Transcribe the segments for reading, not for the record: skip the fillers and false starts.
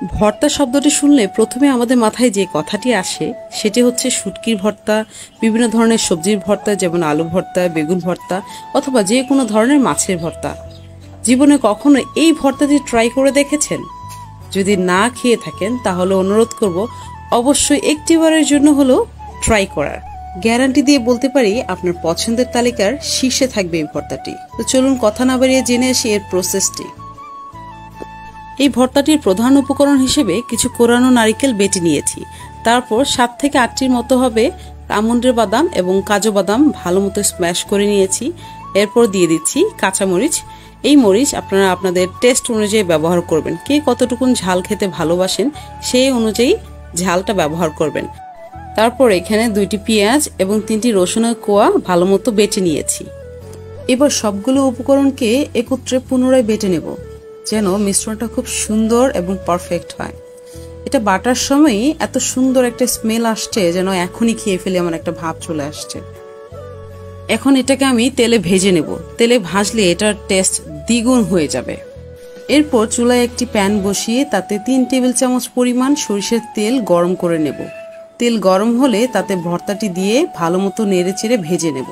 ভর্তা শব্দটি শুনলে প্রথমে আমাদের মাথায় যে কথাটি আসে সেটি হচ্ছে শুটকির ভর্তা, বিভিন্ন ধরনের সবজির ভর্তা যেমন আলু ভর্তা, বেগুন ভর্তা অথবা যে কোনো ধরনের মাছের ভর্তা। জীবনে কখনো এই ভর্তাটি ট্রাই করে দেখেছেন? যদি না খেয়ে থাকেন তাহলে অনুরোধ করব অবশ্যই একটিবারের জন্য হলেও ট্রাই করার। গ্যারান্টি দিয়ে বলতে পারি আপনার পছন্দের তালিকার শীর্ষে থাকবে এই ভর্তাটি। তো চলুন কথা না বাড়িয়ে জেনে আসি এর প্রসেসটি। এই ভর্তাটির প্রধান উপকরণ হিসেবে কিছু কোরানো নারিকেল বেটে নিয়েছি। তারপর 7 থেকে 8টির মতো হবে আমন্ডের বাদাম এবং কাজু বাদাম ভালো মতো স্ম্যাশ করে নিয়েছি। এরপর দিয়ে দিচ্ছি কাঁচামরিচ। এই মরিচ আপনারা আপনাদের টেস্ট অনুযায়ী ব্যবহার করবেন। কে কতটুকুন ঝাল খেতে ভালোবাসেন সেই অনুযায়ী ঝালটা ব্যবহার করবেন। তারপর এখানে 2টি পেঁয়াজ এবং 3টি রসুনের কোয়া ভালো মতো বেটে নিয়েছি। এবার সবগুলো উপকরণকে একত্রে পুনরায় বেটে নেব যেন মিশ্রণটা খুব সুন্দর এবং পারফেক্ট হয়। এটা বাটার সময় এত সুন্দর একটা স্মেল আসছে যেন এখনই খেয়ে ফেলে আমার একটা ভাব চলে আসছে। এখন এটাকে আমি তেলে ভেজে নেব। তেলে ভাজলে এটার টেস্ট দ্বিগুণ হয়ে যাবে। এরপর চুলায় একটি প্যান বসিয়ে তাতে 3 টেবিল চামচ পরিমাণ সরিষার তেল গরম করে নেব। তেল গরম হলে তাতে ভর্তাটি দিয়ে ভালো মতো নেড়ে চেড়ে ভেজে নেব।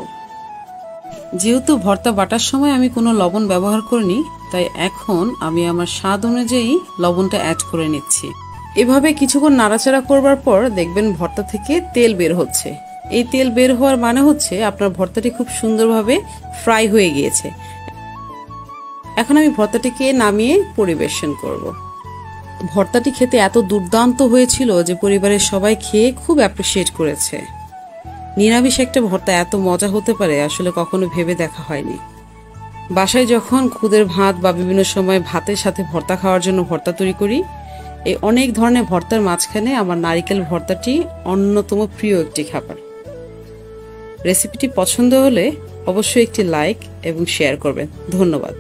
যেহেতু ভর্তা বাটার সময় আমি কোনো লবণ ব্যবহার করিনি, তাই এখন আমি আমার স্বাদ অনুযায়ী লবণটা অ্যাড করে নিচ্ছি। এভাবে কিছুক্ষণ নাড়াচাড়া করবার পর দেখবেন ভর্তা থেকে তেল বের হচ্ছে। এই তেল বের হওয়ার মানে হচ্ছে আপনার ভর্তাটি খুব সুন্দরভাবে ফ্রাই হয়ে গিয়েছে। এখন আমি ভর্তাটিকে নামিয়ে পরিবেশন করব। ভর্তাটি খেতে এত দুর্দান্ত হয়েছিল যে পরিবারের সবাই খেয়ে খুব অ্যাপ্রিসিয়েট করেছে। নিরামিষ একটা ভর্তা এত মজা হতে পারে আসলে কখনো ভেবে দেখা হয়নি। বাসায় যখন খুদের ভাত বা বিভিন্ন সময় ভাতের সাথে ভর্তা খাওয়ার জন্য ভর্তা তৈরি করি, এই অনেক ধরনের ভর্তার মাঝখানে আমার নারিকেল ভর্তাটি অন্যতম প্রিয় একটি খাবার। রেসিপিটি পছন্দ হলে অবশ্যই একটি লাইক এবং শেয়ার করবেন। ধন্যবাদ।